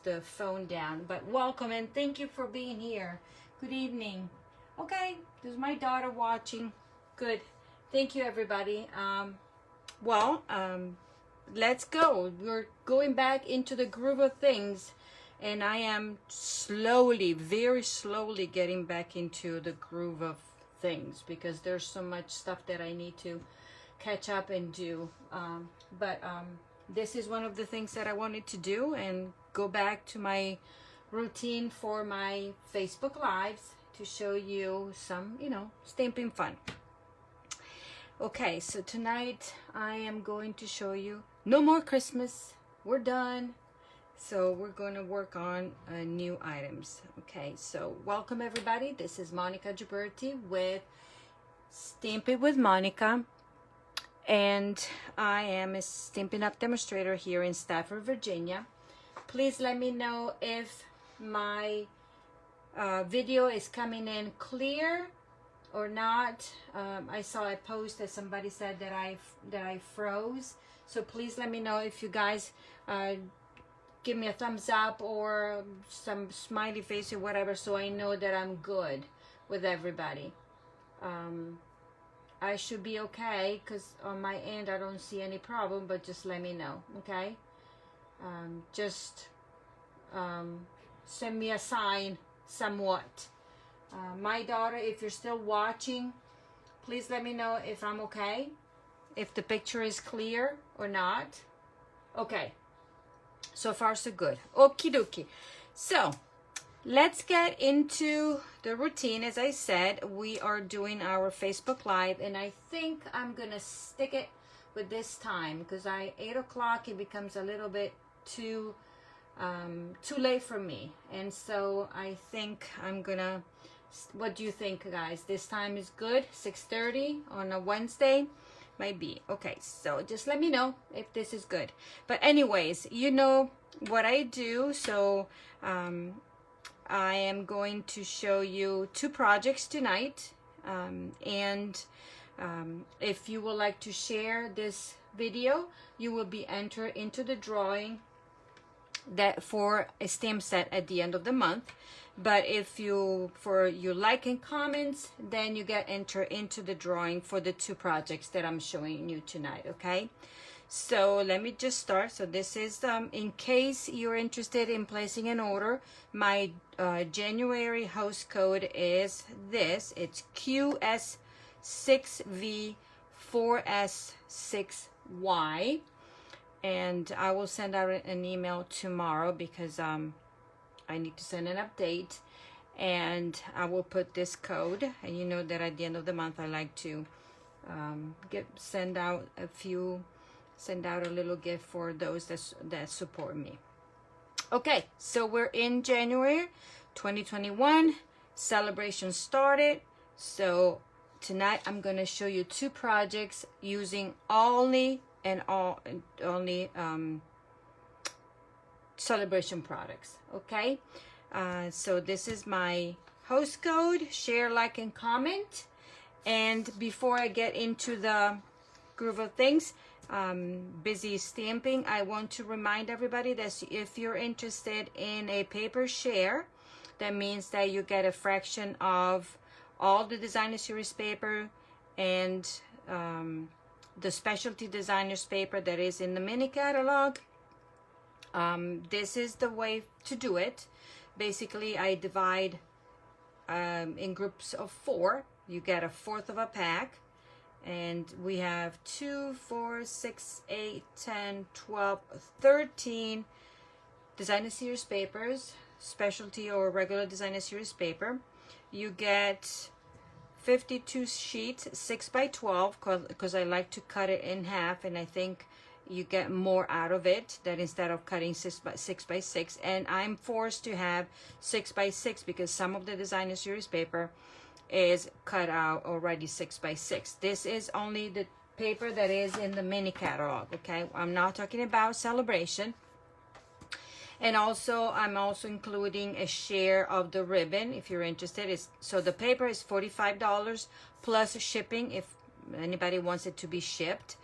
the phone down. But welcome and thank you for being here. Good evening. Okay, there's my daughter watching. Good. Thank you, everybody. Let's go. We're going back into the groove of things, and I am slowly, very slowly getting back into the groove of things because there's so much stuff that I need to catch up and do. But this is one of the things that I wanted to do and go back to my routine for my Facebook Lives to show you some, stamping fun. Okay, so tonight I am going to show you no more Christmas. We're done. So we're going to work on new items. Okay, so welcome everybody. This is Monica Gioberti with Stamp It with Monica. And I am a Stampin' Up! Demonstrator here in Stafford, Virginia. Please let me know if my video is coming in clear or not. I saw a post that somebody said that I froze. So please let me know if you guys give me a thumbs up or some smiley face or whatever, so I know that I'm good with everybody. I should be okay because on my end I don't see any problem, but just let me know, okay? Send me a sign somewhat. My daughter, if you're still watching, please let me know if I'm okay, if the picture is clear or not. Okay, so far so good. Okie dokie. So let's get into the routine. As I said, we are doing our Facebook Live, and I think I'm gonna stick it with this time because 8 o'clock it becomes a little bit too late for me, and so I think I'm gonna. What do you think, guys? This time is good. 6:30 on a Wednesday might be okay. So just let me know if this is good. But anyways, you know what I do. So I am going to show you 2 projects tonight, and if you would like to share this video, you will be entered into the drawing that for a stamp set at the end of the month. But if you like and comments, then you get entered into the drawing for the 2 projects that I'm showing you tonight. Okay, so let me just start. So this is in case you're interested in placing an order, my January host code is this. It's QS6V4S6Y, and I will send out an email tomorrow because I need to send an update, and I will put this code. And you know that at the end of the month I like to send out a little gift for those that support me. Okay, so we're in January 2021. Celebration started. So tonight I'm going to show you 2 projects using only celebration products. Okay, so this is my host code. Share, like, and comment. And before I get into the groove of things, busy stamping, I want to remind everybody that if you're interested in a paper share, that means that you get a fraction of all the designer series paper and the specialty designers paper that is in the mini catalog. This is the way to do it. Basically, I divide in groups of 4. You get 1/4 of a pack, and we have 2, 4, 6, 8, 10, 12, 13 designer series papers, specialty or regular designer series paper. You get 52 sheets, 6 by 12, because I like to cut it in half, and I think you get more out of it than instead of cutting 6 by 6. And I'm forced to have 6 by 6 because some of the designer series paper is cut out already 6 by 6. This is only the paper that is in the mini catalog. Okay, I'm not talking about celebration. And also, I'm also including a share of the ribbon if you're interested. So the paper is $45 plus shipping if anybody wants it to be shipped.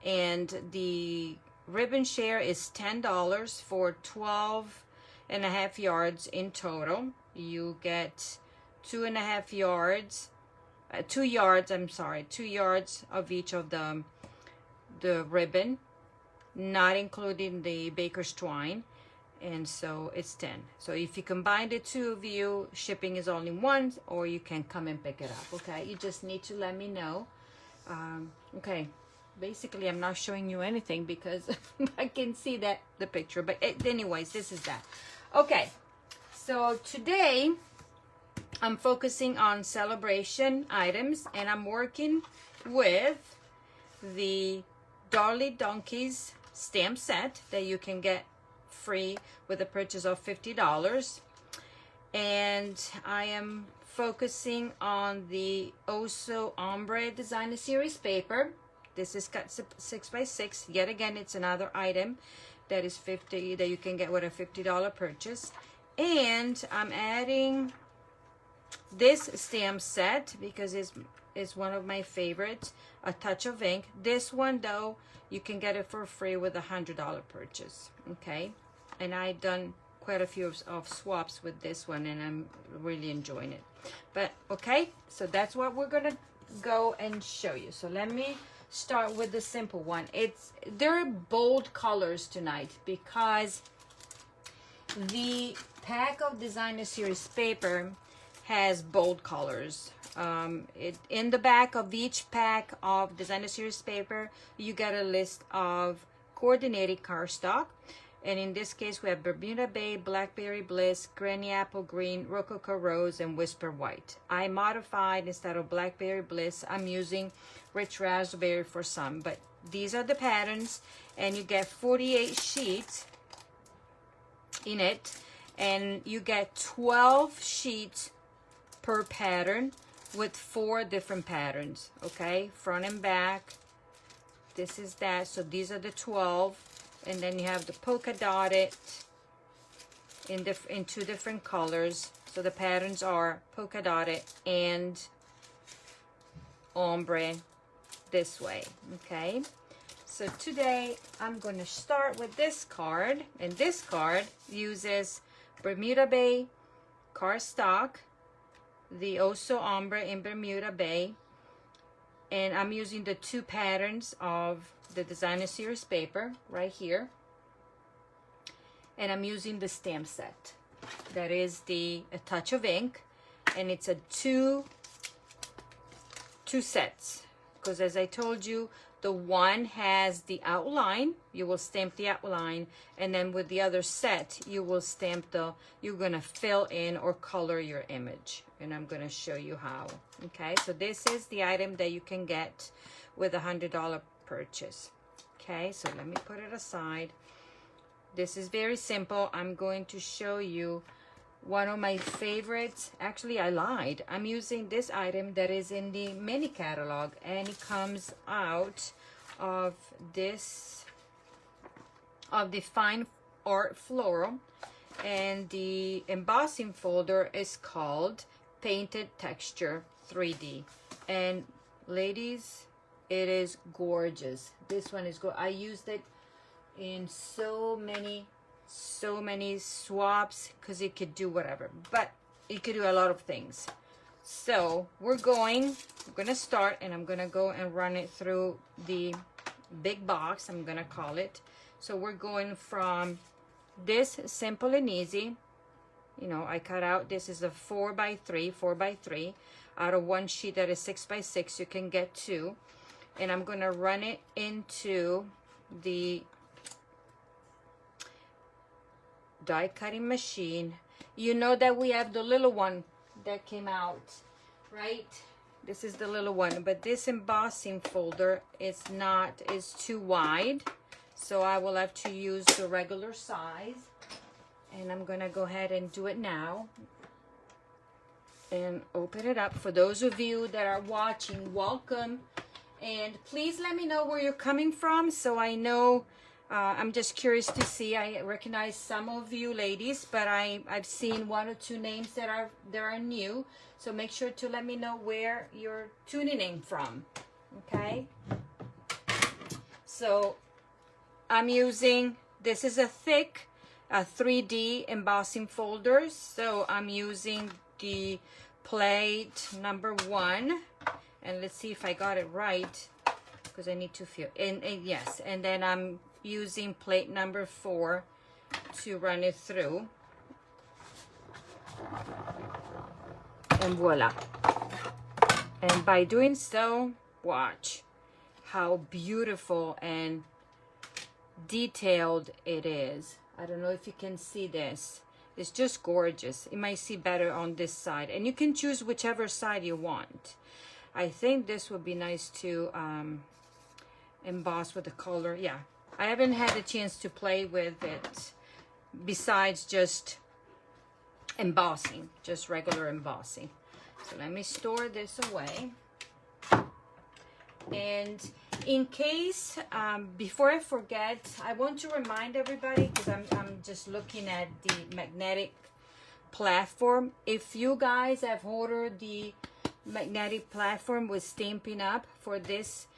And the ribbon share is $10 for 12.5 yards in total. You get 2.5 yards, 2 yards, I'm sorry, 2 yards of each of the ribbon, not including the baker's twine. And so it's 10. So if you combine the two of you, shipping is only 1, or you can come and pick it up. Okay, you just need to let me know. Okay, basically I'm not showing you anything because I can see that the picture, but anyways, this is that. Okay, so today I'm focusing on celebration items, and I'm working with the Dolly Donkeys stamp set that you can get free with a purchase of $50. And I am focusing on the Oh So Ombre Designer Series paper. This is cut 6x6. Yet again, it's another item that is $50 that you can get with a $50 purchase. And I'm adding this stamp set because it's one of my favorites, A Touch of Ink. This one though, you can get it for free with a $100 purchase. Okay, and I've done quite a few of swaps with this one, and I'm really enjoying it. But okay, so that's what we're gonna go and show you. So let me start with the simple one. They're bold colors tonight because the pack of Designer Series paper has bold colors. In the back of each pack of Designer Series paper, you get a list of coordinated cardstock. And in this case, we have Bermuda Bay, Blackberry Bliss, Granny Apple Green, Rococo Rose, and Whisper White. I modified, instead of Blackberry Bliss, I'm using Rich Raspberry for some. But these are the patterns, and you get 48 sheets in it. And you get 12 sheets per pattern with 4 different patterns, okay? Front and back. This is that. So these are the 12. And then you have the polka dotted in 2 different colors. So the patterns are polka dotted and ombre this way, okay? So today I'm going to start with this card, and this card uses Bermuda Bay cardstock, the Oh So Ombre in Bermuda Bay, and I'm using the 2 patterns of the Designer Series paper right here, and I'm using the stamp set that is the A Touch of Ink, and it's a two sets, because as I told you, the one has the outline, you will stamp the outline, and then with the other set you will stamp you're gonna fill in or color your image, and I'm gonna show you how. Okay, so this is the item that you can get with a $100 purchase. Okay, so let me put it aside. This is very simple. I'm going to show you one of my favorites. Actually, I lied. I'm using this item that is in the mini catalog, and it comes out of the Fine Art Floral, and the embossing folder is called Painted Texture 3D. And ladies, it is gorgeous. This one is good. I used it in so many swaps because it could do whatever, but it could do a lot of things. So we're gonna start, and I'm gonna go and run it through the big box, I'm gonna call it. So we're going from this simple and easy. You know, I cut out, this is a 4x3 out of one sheet that is 6x6. You can get 2, and I'm gonna run it into the die cutting machine. You know that we have the little one that came out, right? This is the little one, but this embossing folder is too wide, so I will have to use the regular size, and I'm gonna go ahead and do it now and open it up. For those of you that are watching, welcome, and please let me know where you're coming from so I know. I'm just curious to see. I recognize some of you ladies, but I've seen 1 or 2 names that are new. So make sure to let me know where you're tuning in from. Okay. So I'm using, this is a thick 3D embossing folder, so I'm using the plate number 1, and let's see if I got it right, because I need to feel, and yes, and then I'm using plate number 4 to run it through, and voila. And by doing so, watch how beautiful and detailed it is. I don't know if you can see this. It's just gorgeous. You might see better on this side, and you can choose whichever side you want. I think this would be nice to emboss with the color. Yeah, I haven't had a chance to play with it besides just embossing, just regular embossing. So let me store this away. And in case, before I forget, I want to remind everybody, because I'm just looking at the magnetic platform. If you guys have ordered the magnetic platform with Stampin' Up! For this,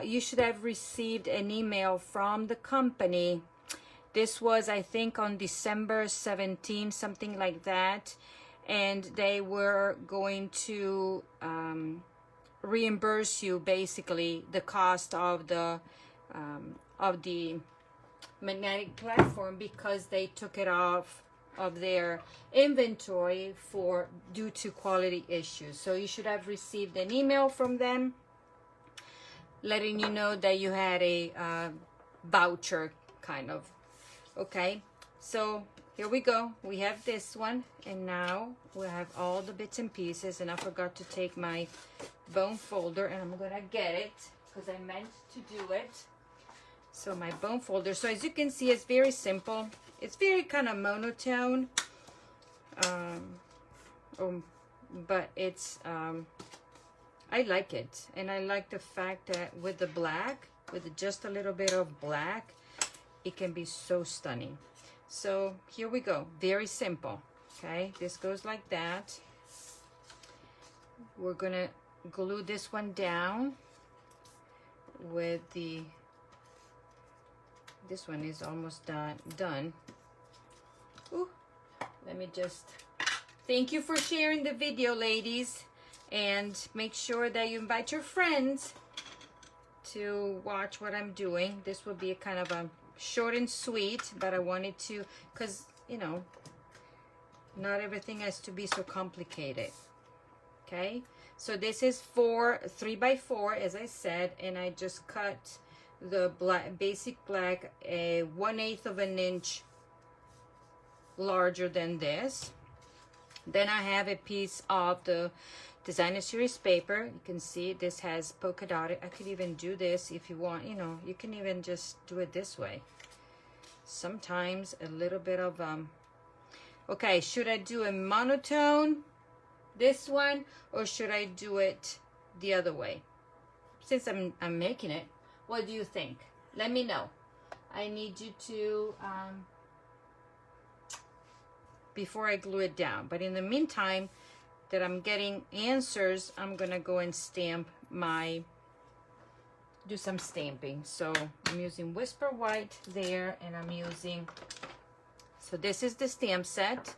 you should have received an email from the company. This was, I think, on December 17, something like that. And they were going to reimburse you basically the cost of the magnetic platform, because they took it off of their inventory due to quality issues. So you should have received an email from them letting you know that you had a voucher, kind of. Okay, so here we go. We have this one, and now we have all the bits and pieces, and I forgot to take my bone folder, and I'm gonna get it because I meant to do it. So my bone folder, so as you can see, it's very simple. It's very kind of monotone, but it's I like it, and I like the fact that with the black, with just a little bit of black, it can be so stunning. So here we go, very simple. Okay, this goes like that. We're gonna glue this one down with the, this one is almost done. Ooh, let me just, thank you for sharing the video, ladies, and make sure that you invite your friends to watch what I'm doing. This will be a kind of a short and sweet, but I wanted to, because you know, not everything has to be so complicated. Okay, so this is 3x4, as I said, and I just cut the black, basic black, a 1/8 of an inch larger than this. Then I have a piece of the designer series paper. You can see this has polka dotted. I could even do this if you want, you know, you can even just do it this way. Sometimes a little bit of okay, should I do a monotone, this one, or should I do it the other way? Since I'm making it, what do you think? Let me know. I need you to before I glue it down. But in the meantime that I'm getting answers, I'm gonna go and stamp do some stamping. So I'm using Whisper White there, and I'm using, so this is the stamp set,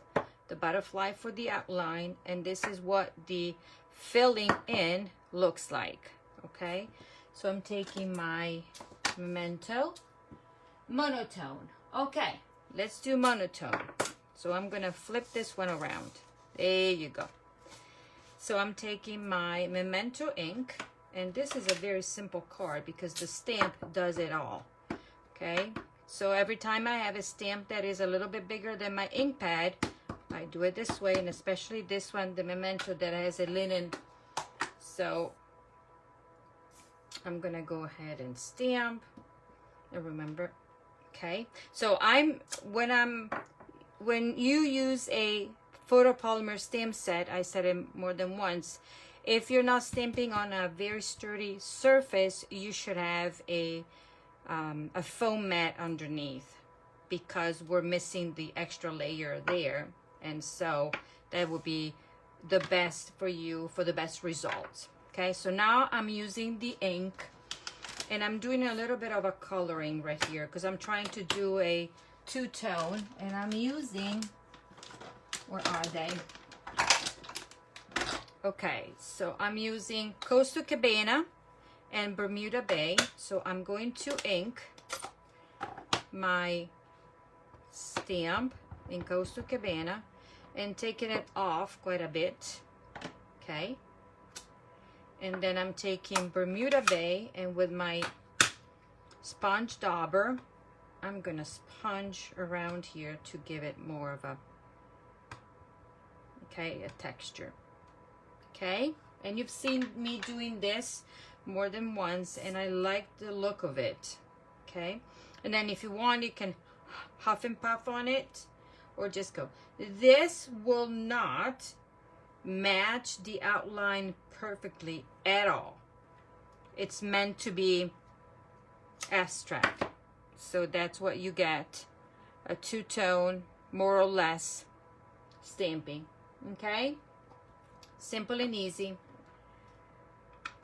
the butterfly for the outline, and this is what the filling in looks like. Okay, so I'm taking my Memento monotone. Okay, let's do monotone. So I'm gonna flip this one around. There you go. So I'm taking my Memento ink, and this is a very simple card because the stamp does it all. Okay, so every time I have a stamp that is a little bit bigger than my ink pad, I do it this way, and especially this one, the Memento, that has a linen. So I'm gonna go ahead and stamp, and remember, okay, so when you use a photopolymer stamp set, I said it more than once, if you're not stamping on a very sturdy surface, you should have a foam mat underneath, because we're missing the extra layer there, and so that would be the best for you for the best results. Okay, so now I'm using the ink, And I'm doing a little bit of a coloring right here because I'm trying to do a two-tone, and I'm using, where are they? Okay, so I'm using Costa Cabana and Bermuda Bay. So I'm going to ink my stamp in Costa Cabana and taking it off quite a bit. Okay, and then I'm taking Bermuda Bay, and with my sponge dauber, I'm gonna sponge around here to give it more of a, okay, a texture. Okay, and you've seen me doing this more than once, and I like the look of it. Okay, and then if you want, you can huff and puff on it, or just go. This will not match the outline perfectly at all. It's meant to be abstract, so that's what you get, a two-tone, more or less, stamping. Okay, simple and easy.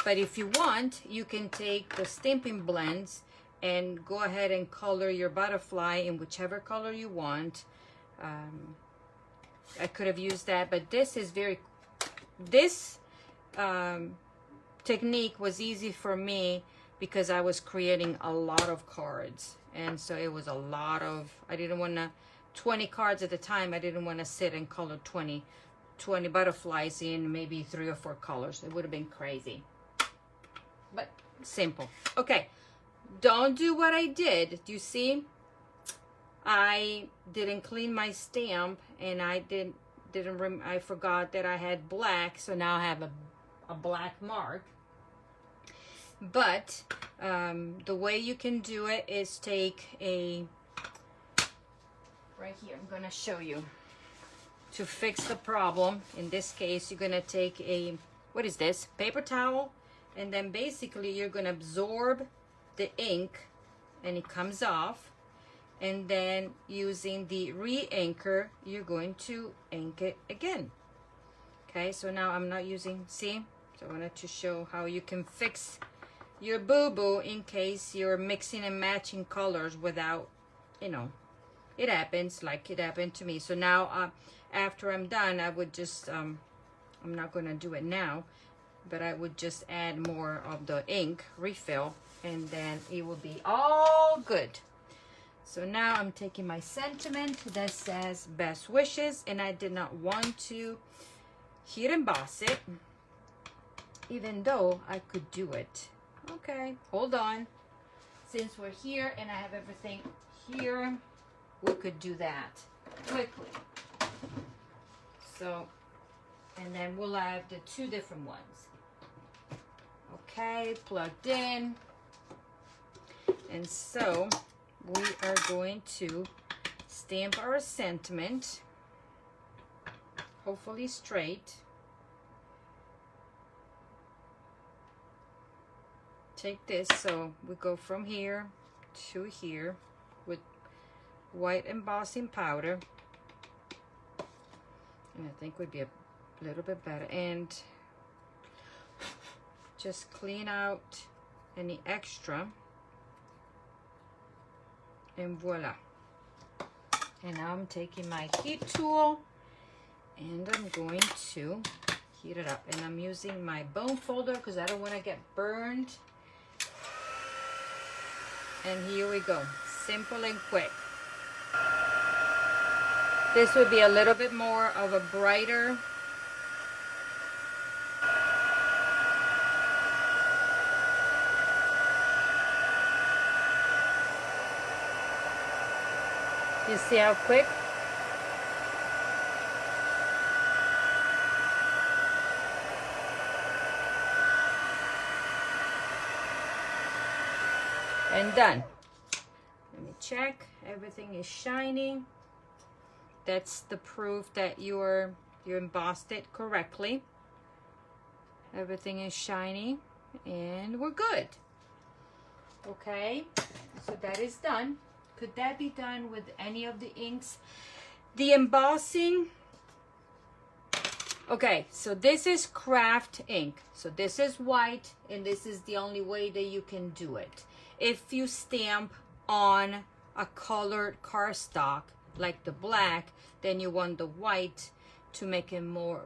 But if you want, you can take the stamping blends and go ahead and color your butterfly in whichever color you want. I could have used that, but this is this technique was easy for me because I was creating a lot of cards, and so it was a lot of, I didn't want to, 20 cards at the time, I didn't want to sit and color 20 butterflies in maybe 3 or 4 colors. It would have been crazy, but simple. Okay, don't do what I did. Do you see? I didn't clean my stamp, and I I forgot that I had black, so now I have a black mark. But the way you can do it is take a, right here, I'm gonna show you, to fix the problem. In this case, you're gonna take a, what is this, paper towel, and then basically you're gonna absorb the ink, and it comes off, and then using the re-inker, you're going to ink it again. Okay, so now I'm not using, see? So I wanted to show how you can fix your boo-boo in case you're mixing and matching colors without, you know, it happens like it happened to me. So now after I'm done, I would just, I'm not gonna do it now, but I would just add more of the ink refill, and then it will be all good. So now I'm taking my sentiment that says best wishes, and I did not want to heat emboss it, even though I could do it. Okay, hold on. Since we're here and I have everything here, we could do that quickly. So, and then we'll have the 2 different ones. Okay, plugged in. And so we are going to stamp our sentiment, hopefully straight. Take this, so we go from here to here with white embossing powder, and I think would be a little bit better, and just clean out any extra, and voila. And now I'm taking my heat tool, and I'm going to heat it up, and I'm using my bone folder because I don't want to get burned. And here we go, simple and quick. This would be a little bit more of a brighter, you see how quick? And done. Let me check. Everything is shining. That's the proof that you embossed it correctly. Everything is shiny, and we're good. Okay, so that is done. Could that be done with any of the inks? The embossing, Okay, so this is craft ink. So this is white, and this is the only way that you can do it. If you stamp on a colored cardstock like the black, then you want the white to make it more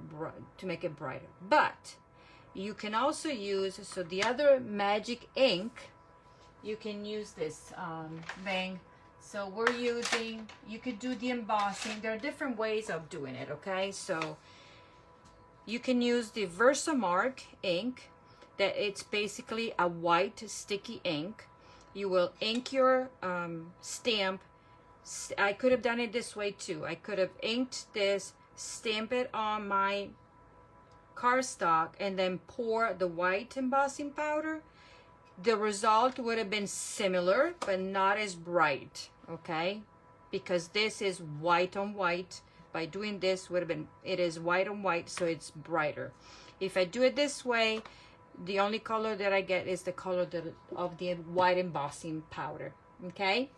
to make it brighter. But you can also use, so the other magic ink, you can use this thing. So we're using, you could do the embossing. There are different ways of doing it, okay? So you can use the Versamark ink, that it's basically a white sticky ink. You will ink your stamp. I could have done it this way too. I could have inked this, stamp it on my cardstock, and then pour the white embossing powder. The result would have been similar, but not as bright, okay? Because this is white on white. By doing this would have been, it is white on white, so it's brighter. If I do it this way, the only color that I get is the color of the white embossing powder, okay?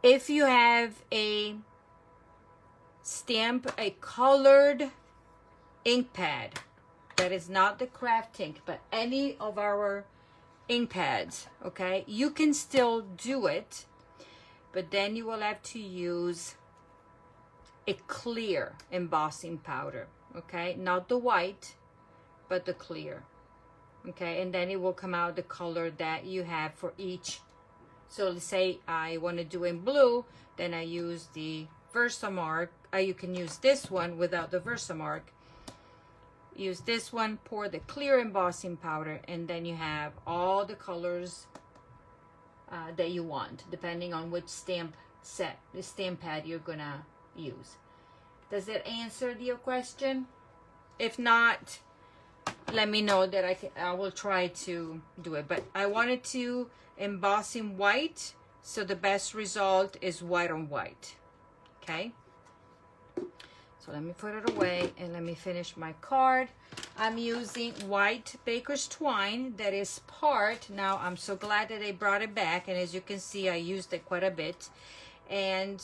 If you have a stamp, a colored ink pad, that is not the craft ink, but any of our ink pads, okay? You can still do it, but then you will have to use a clear embossing powder, okay? Not the white, but the clear, okay? And then it will come out the color that you have for each. So let's say I want to do in blue, then I use the Versamark. You can use this one without the Versamark. Use this one, pour the clear embossing powder, and then you have all the colors that you want, depending on which stamp set, the stamp pad you're gonna use. Does that answer your question? If not, let me know that I will try to do it. But I wanted to emboss in white, so the best result is white on white, okay? So let me put it away and let me finish my card. I'm using white baker's twine that is part. Now I'm so glad that they brought it back, and as you can see, I used it quite a bit. And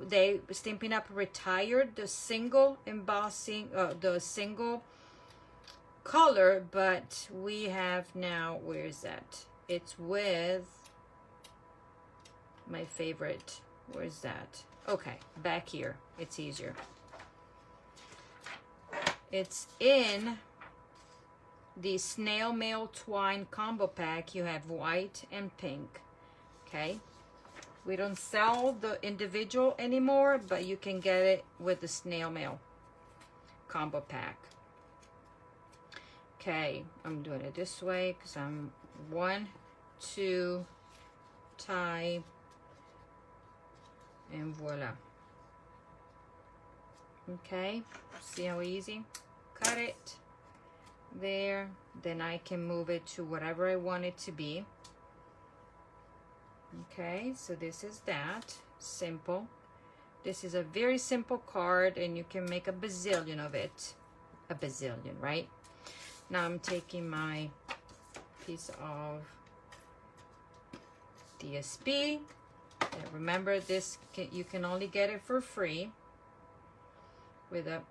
they Stampin' Up! Retired the single embossing, the single color, but we have now, where is that? It's with my favorite, where's that? Okay, back here, it's easier. It's in the snail mail twine combo pack. You have white and pink, okay? We don't sell the individual anymore, but you can get it with the snail mail combo pack. Okay, I'm doing it this way because I'm 1, 2, tie, and voila. Okay, see how easy? Cut it there, then I can move it to whatever I want it to be. Okay, so this is that, simple. This is a very simple card, and you can make a bazillion of it. A bazillion, right? Now I'm taking my piece of DSP. And remember, this you can only get it for free with a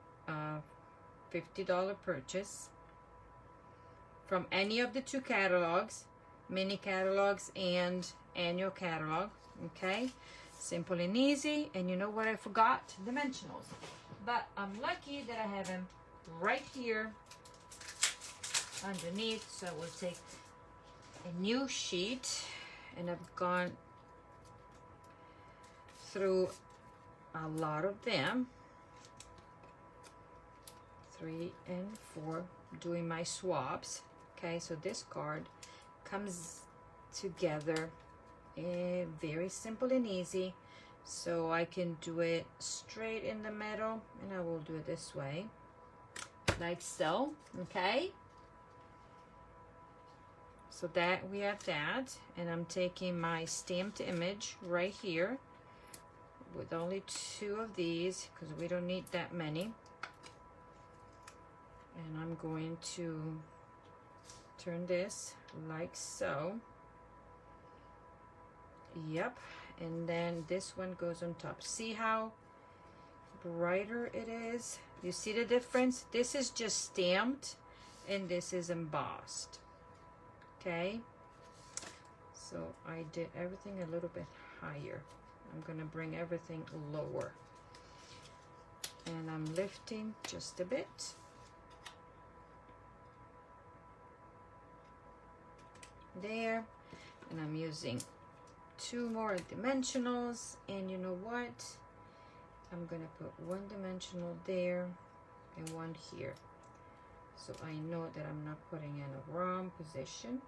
$50 purchase from any of the 2 catalogs, mini catalogs and annual catalog. Okay, simple and easy. And you know what I forgot? Dimensionals. But I'm lucky that I have them right here underneath. So we'll take a new sheet, and I've gone through a lot of them, 3 and 4, doing my swaps. Okay, so this card comes together very simple and easy, so I can do it straight in the middle, and I will do it this way, like so. Okay, so that we have that, and I'm taking my stamped image right here with only 2 of these because we don't need that many, and I'm going to turn this like so. Yep, and then this one goes on top. See how brighter it is. You see the difference? This is just stamped and this is embossed. Okay, so I did everything a little bit higher. I'm gonna bring everything lower, and I'm lifting just a bit. There, and I'm using 2 more dimensionals, and you know what, I'm gonna put 1 dimensional there and 1 here, so I know that I'm not putting in a wrong position.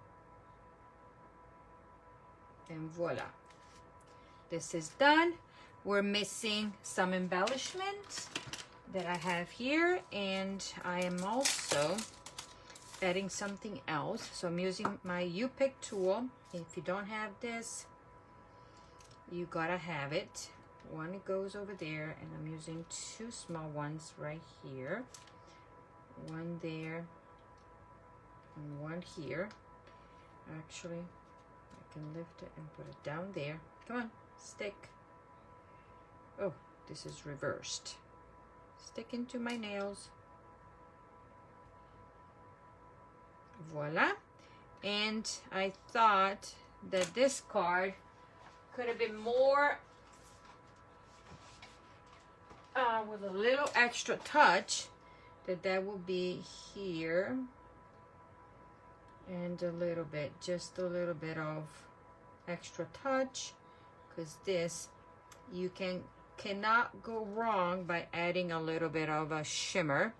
And voila, this is done. We're missing some embellishment that I have here, and I am also adding something else. So I'm using my U-Pick tool. If you don't have this, you gotta have it. 1 goes over there, and I'm using 2 small ones right here. 1 there and 1 here. Actually, I can lift it and put it down there. Come on, stick. Oh, this is reversed. Stick into my nails. Voila. And I thought that this card could have been more with a little extra touch, that would be here, and a little bit, just a little bit of extra touch, because this, you cannot go wrong by adding a little bit of a shimmer.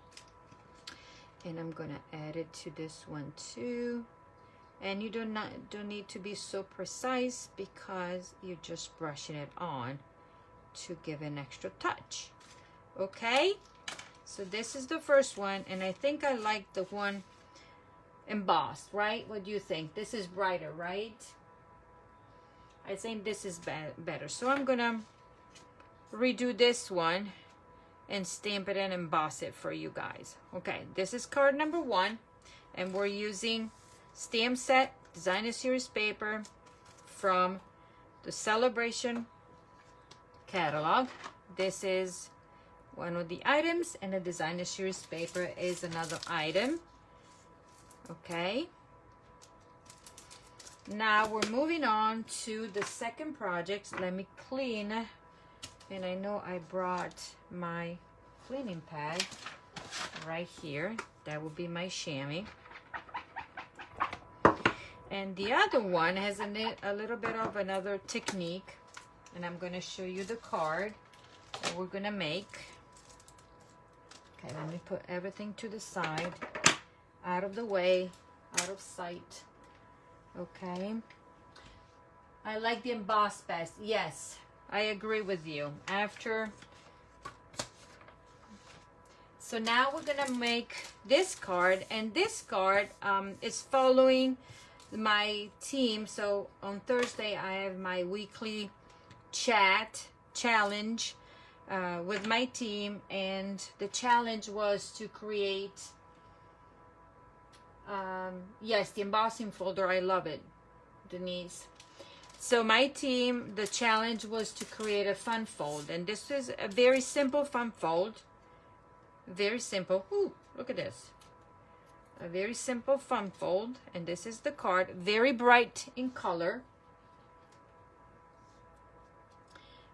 And I'm gonna add it to this one too. And you don't need to be so precise, because you're just brushing it on to give an extra touch. Okay, so this is the first one, and I think I like the one embossed, right? What do you think? This is brighter, right? I think this is better. So I'm gonna redo this one and stamp it and emboss it for you guys. Okay, this is card number 1, and we're using stamp set designer series paper from the Celebration catalog. This is one of the items, and the designer series paper is another item. Okay, now we're moving on to the second project. Let me clean, and I know I brought my cleaning pad right here. That will be my chamois. And the other one has a little bit of another technique, and I'm going to show you the card that we're going to make. Okay, let me put everything to the side, out of the way, out of sight. Okay, I like the emboss best. Yes, I agree with you. So now we're gonna make this card, and this card is following my team. So on Thursday I have my weekly chat challenge with my team, and the challenge was to create yes, the embossing folder. I love it, Denise. So my team, the challenge was to create a fun fold, and this is a very simple fun fold. Very simple. Ooh, look at this. A very simple fun fold, and this is the card. Very bright in color.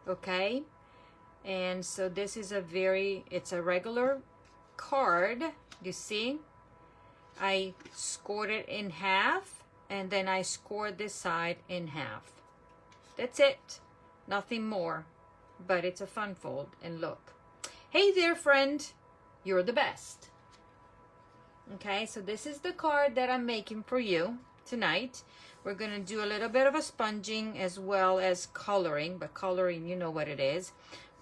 Okay, and so this is it's a regular card. You see, I scored it in half, and then I scored this side in half. That's it, nothing more, but it's a fun fold. And look, hey there friend, you're the best. Okay, so this is the card that I'm making for you tonight. We're gonna do a little bit of a sponging as well as coloring, but coloring, you know what it is,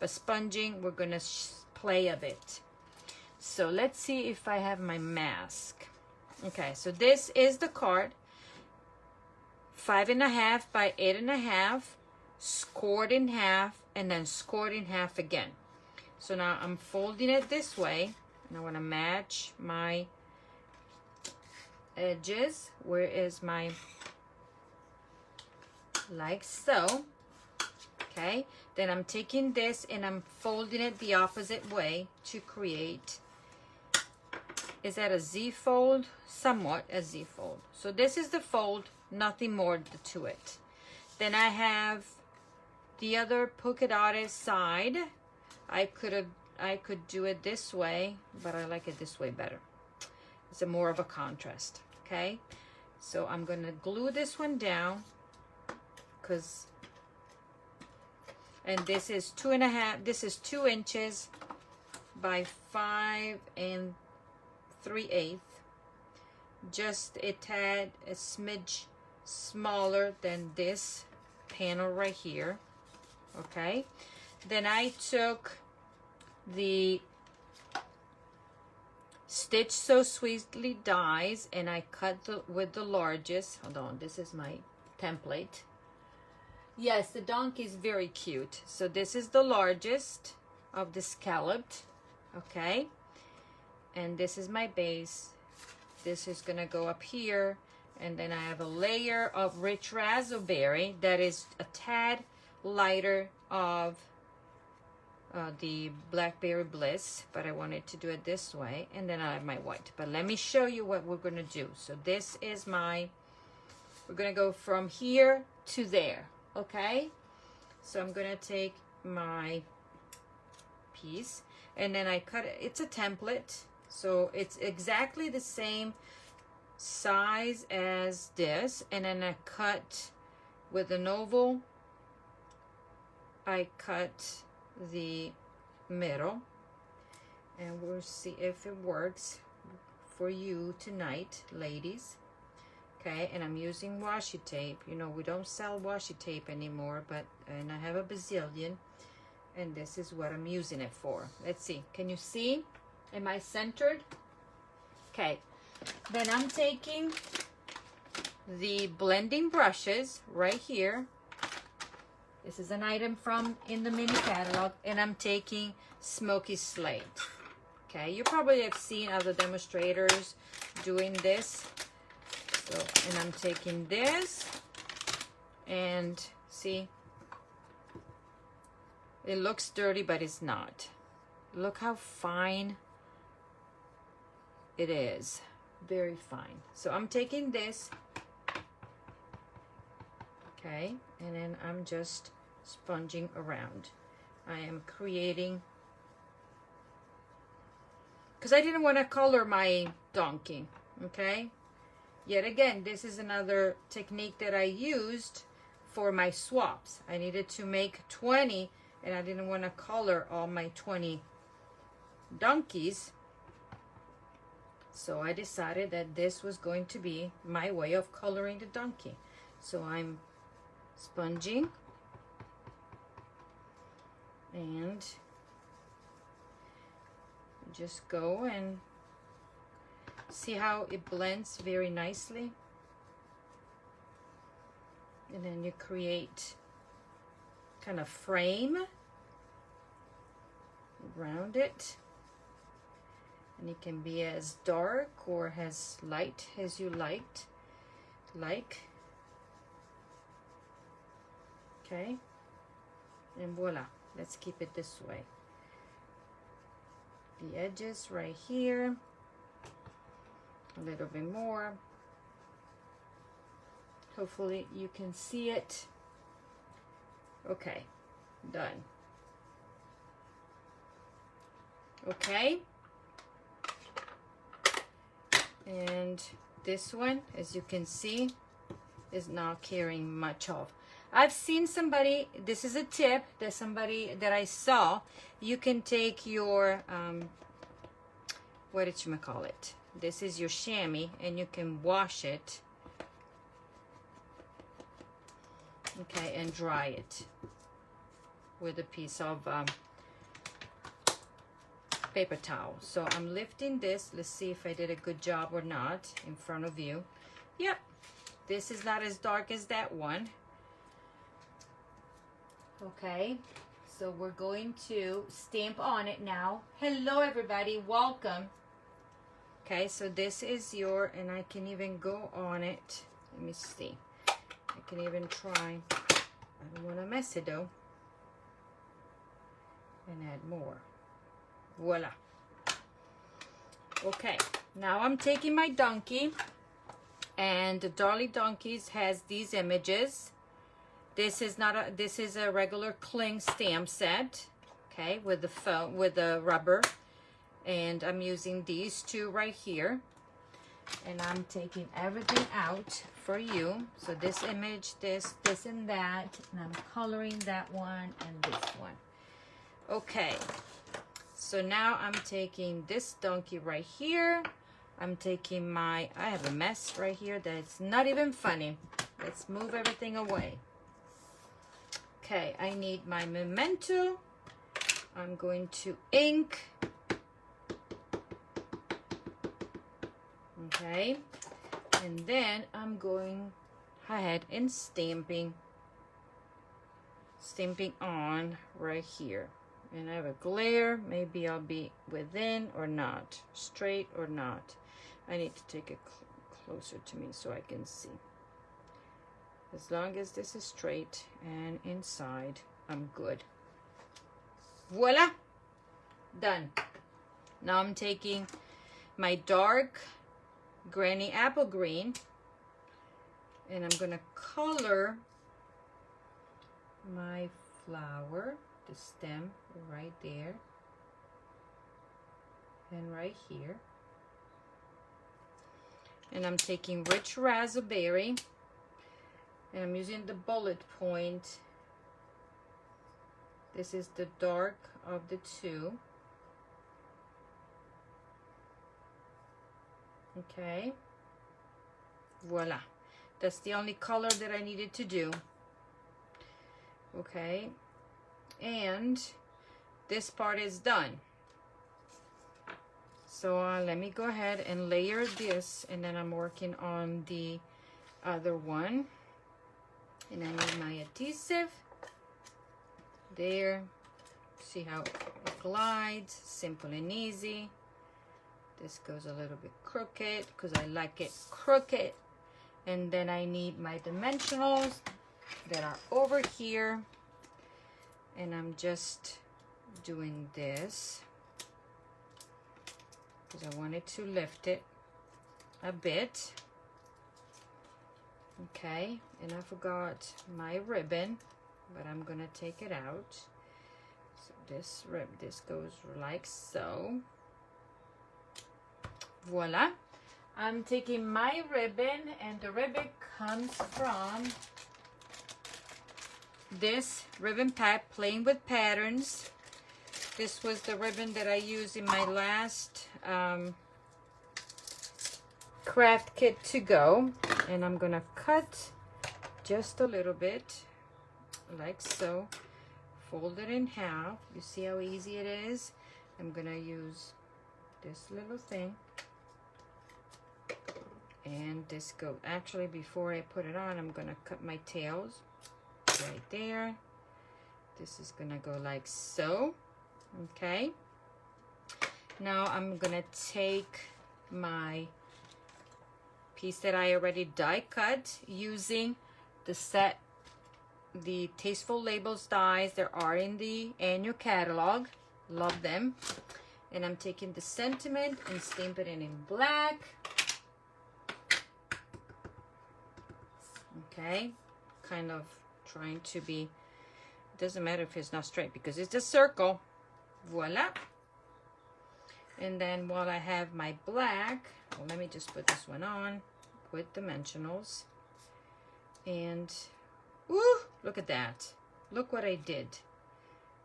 but sponging, we're gonna play a bit. So let's see if I have my mask. Okay, so this is the card, 5.5 by 8.5, scored in half, and then scored in half again. So now I'm folding it this way, and I want to match my edges. Where is my, like so. Okay, then I'm taking this and I'm folding it the opposite way to create, is that a Z fold? Somewhat a Z fold. So this is the fold, nothing more to it. Then I have the other polka dotted side. I could do it this way, but I like it this way better. It's a more of a contrast. Okay, so I'm gonna glue this one down, and this is 2.5, this is 2 inches by 5 3/8. Just a tad, a smidge smaller than this panel right here. Okay, then I took the Stitch So Sweetly dies and I cut with the largest. Hold on, this is my template. Yes, the donkey is very cute. So this is the largest of the scalloped. Okay, and this is my base. This is gonna go up here, and then I have a layer of rich raspberry that is a tad lighter of the Blackberry Bliss, but I wanted to do it this way, and then I have my white. But let me show you what we're gonna do. So this is we're gonna go from here to there, okay? So I'm gonna take my piece, and then I cut it. It's a template, so it's exactly the same size as this, and then I cut with an oval. I cut the middle, and we'll see if it works for you tonight, ladies. Okay, and I'm using washi tape. You know, we don't sell washi tape anymore, and I have a bazillion, and this is what I'm using it for. Let's see, can you see? Am I centered? Okay, then I'm taking the blending brushes right here. This is an item from in the mini catalog, and I'm taking Smoky Slate. Okay, you probably have seen other demonstrators doing this. So, and I'm taking this, and see, it looks dirty, but it's not. Look how fine it is, very fine. So I'm taking this, okay, and then I'm just sponging around. I am creating, because I didn't want to color my donkey, okay? Yet again, this is another technique that I used for my swaps. I needed to make 20, and I didn't want to color all my 20 donkeys. So I decided that this was going to be my way of coloring the donkey. So I'm sponging, and just go and see how it blends very nicely. And then you create kind of frame around it, and it can be as dark or as light as you like. Okay, and voila, let's keep it this way. The edges right here, a little bit more. Hopefully you can see it. Okay, done. Okay, and this one, as you can see, is not carrying much of. I've seen somebody, this is a tip that somebody that I saw, you can take your what did you call it? This is your chamois, and you can wash it, okay, and dry it with a piece of paper towel. So I'm lifting this. Let's see if I did a good job or not in front of you. Yep, this is not as dark as that one. Okay, so we're going to stamp on it now. Hello everybody, welcome. Okay, so this is your, and I can even go on it. Let me see. I can even try. I don't want to mess it though. and add more. Voila. Okay, now I'm taking my donkey, and the Dolly Donkeys has these images. This is not a, this is a regular cling stamp set, okay, with the foam, with the rubber, and I'm using these two right here, and I'm taking everything out for you. So this image, this and that, and I'm coloring that one and this one. Okay, so now I'm taking this donkey right here. I'm taking my, I have a mess right here that's not even funny. Let's move everything away. Okay, I need my memento. I'm going to ink. Okay, and then I'm going ahead and stamping on right here. And I have a glare. Maybe I'll be within or not, straight or not. I need to take it closer to me so I can see. As long as this is straight and inside, I'm good. Voila! Done. Now I'm taking my dark Granny Apple Green, and I'm gonna color my flower, the stem right there and right here. And I'm taking rich raspberry, and I'm using the bullet point. This is the dark of the two. Okay, voila. That's the only color that I needed to do. Okay, and this part is done. So let me go ahead and layer this, and then I'm working on the other one. And I need my adhesive. There. See how it glides, simple and easy. This goes a little bit crooked because I like it crooked. And then I need my dimensionals that are over here. And I'm just doing this because I wanted to lift it a bit. Okay, and I forgot my ribbon, but I'm gonna take it out. So this goes like so. Voila. I'm taking my ribbon, and the ribbon comes from this ribbon pack, Playing with Patterns. This was the ribbon that I used in my last craft kit to go. And I'm gonna cut just a little bit, like so. Fold it in half. You see how easy it is? I'm gonna use this little thing. And this goes, actually before I put it on, I'm gonna cut my tails right there. This is gonna go like so. Okay, now I'm gonna take my piece that I already die cut using the set, the Tasteful Labels dies that are in the annual catalog. Love them. And I'm taking the sentiment and stamping it in black. Okay, kind of trying to be, doesn't matter if it's not straight because it's a circle. Voila. And then while I have my black, well, let me just put this one on with dimensionals. And woo, look at that. Look what I did.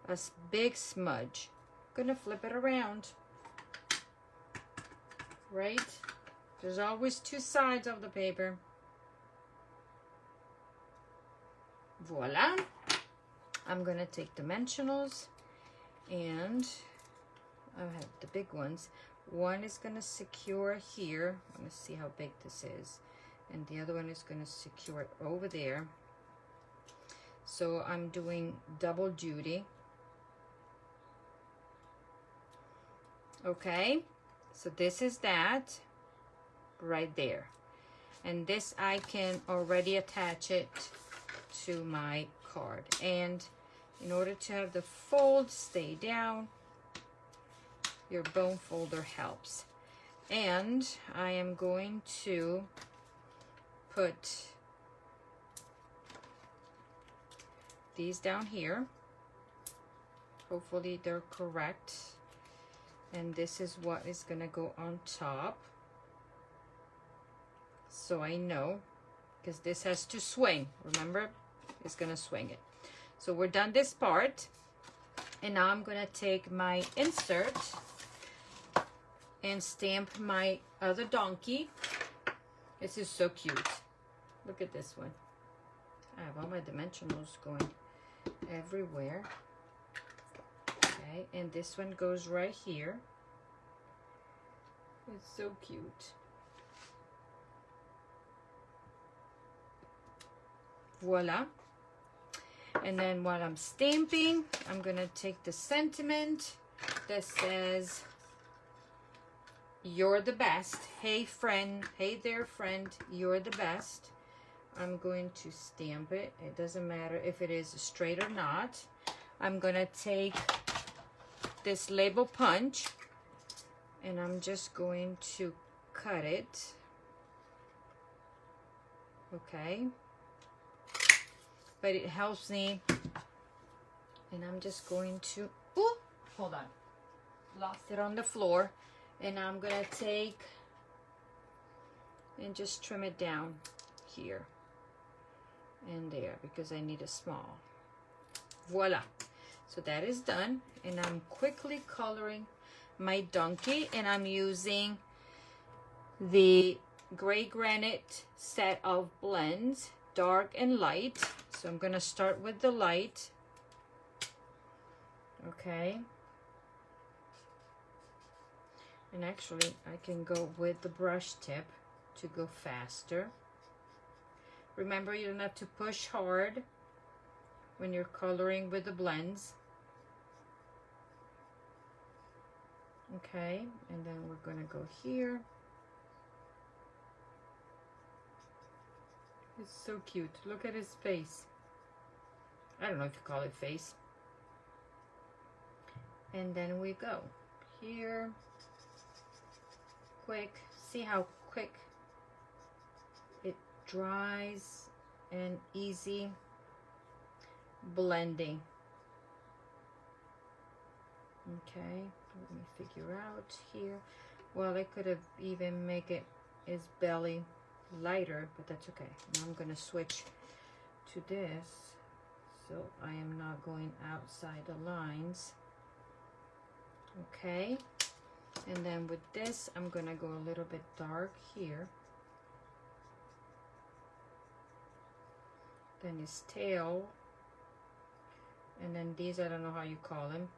A big smudge. Gonna flip it around. Right? There's always two sides of the paper. Voila. I'm gonna take dimensionals, and I have the big ones. One is gonna secure here. I'm gonna see how big this is. And the other one is gonna secure it over there. So I'm doing double duty. Okay, so this is that right there. And this I can already attach it to my card. And In order to have the fold stay down, your bone folder helps. And I am going to put these down here. Hopefully they're correct. And this is what is gonna go on top. So I know, because this has to swing. Remember, it's gonna swing it. So we're done this part. And now I'm gonna take my insert and stamp my other donkey. This is so cute. Look at this one. I have all my dimensionals going everywhere. Okay, and this one goes right here. It's so cute. Voila. And then while I'm stamping, I'm gonna take the sentiment that says, "You're the best. Hey friend, hey there friend, you're the best." I'm going to stamp it. It doesn't matter if it is straight or not. I'm gonna take this label punch and I'm just going to cut it. Okay. But it helps me. And I'm just going to, ooh, hold on. Lost it on the floor. And I'm gonna take and just trim it down here and there because I need a small. Voila. So that is done. And I'm quickly coloring my donkey, and I'm using the gray granite set of blends, dark and light. So I'm gonna start with the light. Okay. And actually, I can go with the brush tip to go faster. Remember, you don't have to push hard when you're coloring with the blends. Okay, and then we're gonna go here. It's so cute. Look at his face. I don't know if you call it face. And then we go here. Quick. See how quick it dries and easy blending. Okay, let me figure out here. Well, I could have even make it his belly lighter, but that's okay. Now I'm gonna switch to this, so I am not going outside the lines. Okay. And then with this, I'm gonna go a little bit dark here. Then his tail. And then these, I don't know how you call them.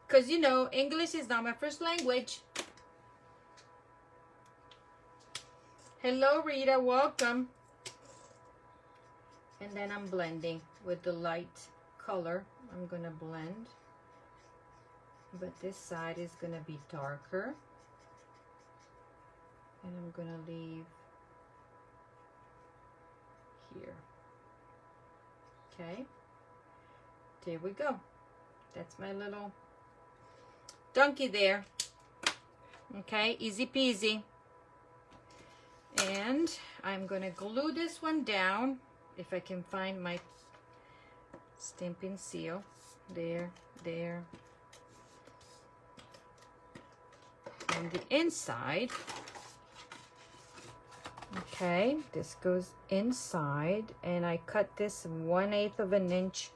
Because, you know, English is not my first language. Hello, Rita, welcome. And then I'm blending with the light color. I'm gonna blend. But this side is gonna be darker, and I'm gonna leave here. Okay, there we go. That's my little donkey there. Okay, easy peasy. And I'm gonna glue this one down if I can find my stamping seal. There. On the inside. Okay, this goes inside, and I cut this 1/8 of an inch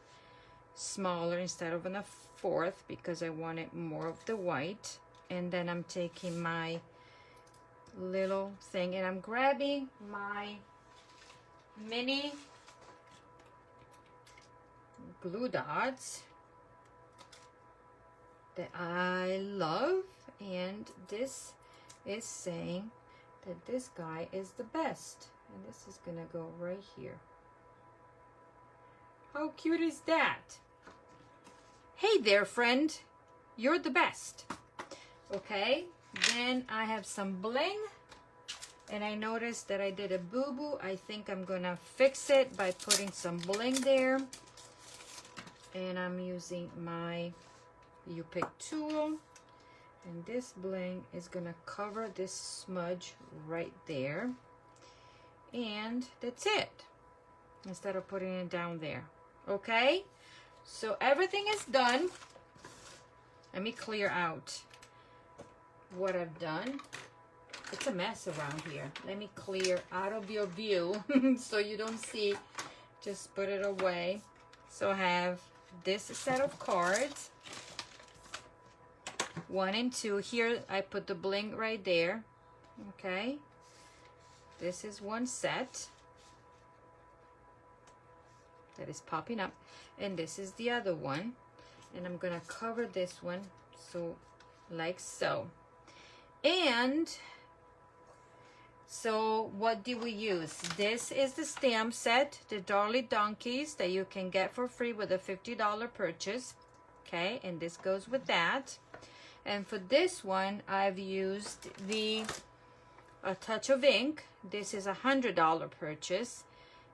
smaller instead of a 1/4 because I wanted more of the white. And then I'm taking my little thing and I'm grabbing my mini glue dots that I love. And this is saying that this guy is the best. And this is gonna go right here. How cute is that? Hey there, friend. You're the best. Okay, then I have some bling. and I noticed that I did a boo-boo. I think I'm gonna fix it by putting some bling there. And I'm using my U-Pick tool. And this bling is gonna cover this smudge right there. And that's it. Instead of putting it down there. Okay? So everything is done. Let me clear out what I've done. It's a mess around here. Let me clear out of your view so you don't see. Just put it away. So I have this set of cards. 1 and 2. Here I put the bling right there. Okay. This is one set that is popping up. And this is the other one. And I'm gonna cover this one so like so. And so what do we use? This is the stamp set, the Darly Donkeys, that you can get for free with a $50 purchase. Okay, and this goes with that. And for this one, I've used A Touch of Ink. This is a $100 purchase,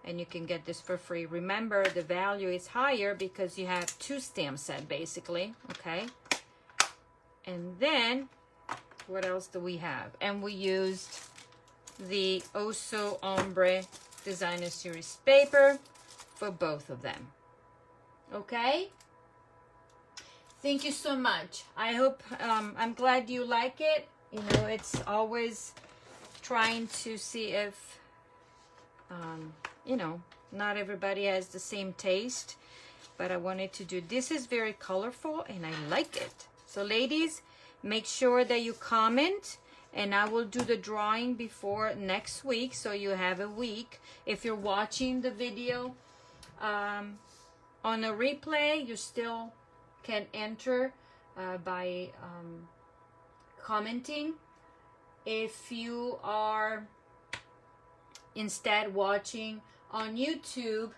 and you can get this for free. Remember, the value is higher because you have 2 stamp set basically. Okay, and then what else do we have? And we used the Oh So Ombre Designer Series paper for both of them. Okay, thank you so much. I hope I'm glad you like it. You know, it's always trying to see if you know, not everybody has the same taste, but I wanted to do this. Is very colorful and I like it. So ladies, make sure that you comment, and I will do the drawing before next week, so you have a week. If you're watching the video on a replay, you still can enter by commenting. If you are instead watching on YouTube,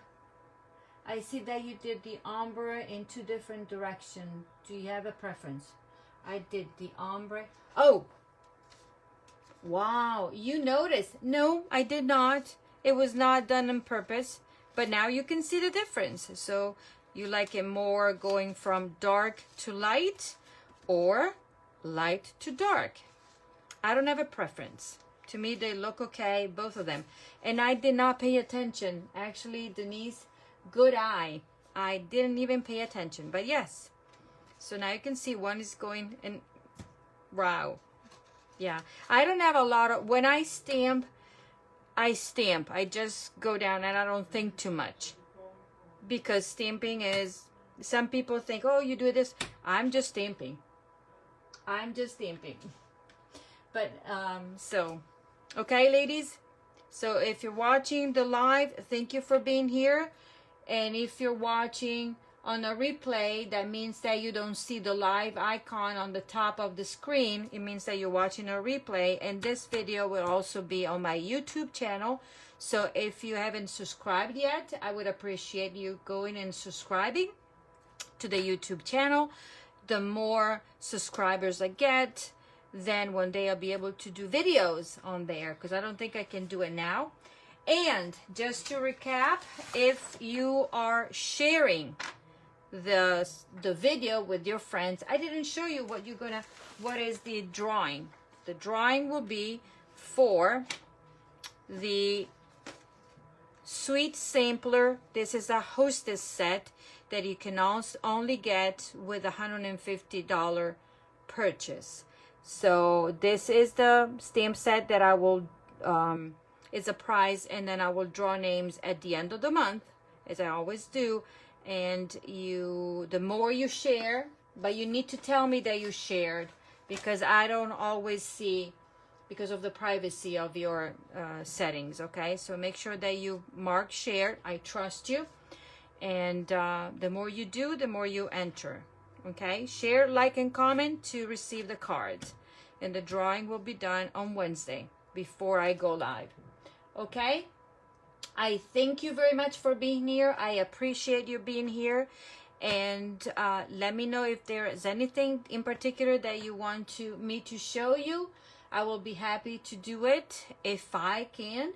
I see that you did the ombre in 2 different directions. Do you have a preference? I did the ombre. Oh, wow, you noticed. No, I did not. It was not done on purpose, but now you can see the difference. So you like it more going from dark to light or light to dark. I don't have a preference. To me, they look okay, both of them. And I did not pay attention. Actually, Denise, good eye. I didn't even pay attention, but yes. So now you can see one is going in. Wow. Yeah. I don't have a lot of, when I stamp. I just go down and I don't think too much. Because stamping is, some people think, oh, you do this. I'm just stamping. But, so, okay, ladies. So if you're watching the live, thank you for being here. And if you're watching on a replay, that means that you don't see the live icon on the top of the screen. It means that you're watching a replay. And this video will also be on my YouTube channel. So if you haven't subscribed yet, I would appreciate you going and subscribing to the YouTube channel. The more subscribers I get, then one day I'll be able to do videos on there, because I don't think I can do it now. And just to recap, if you are sharing the video with your friends, I didn't show you what is the drawing. The drawing will be for the Sweet Sampler. This is a Hostess set that you can also only get with a $150 purchase. So this is the stamp set that I will, it's a prize, and then I will draw names at the end of the month, as I always do. And the more you share, but you need to tell me that you shared, because I don't always see, because of the privacy of your settings, okay? So make sure that you mark shared. I trust you. And the more you do, the more you enter. Okay, share, like, and comment to receive the cards. And the drawing will be done on Wednesday before I go live. Okay, I thank you very much for being here. I appreciate you being here. And let me know if there is anything in particular that you want me to show you. I will be happy to do it if I can.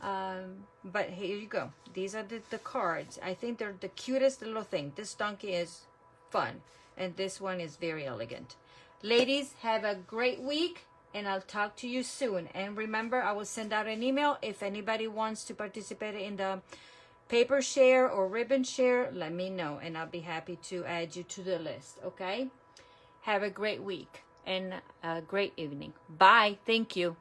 But here you go. These are the cards. I think they're the cutest little thing. This donkey is fun, and this one is very elegant. Ladies, have a great week, and I'll talk to you soon. And remember, I will send out an email if anybody wants to participate in the paper share or ribbon share. Let me know, and I'll be happy to add you to the list. Okay, have a great week and a great evening. Bye. Thank you.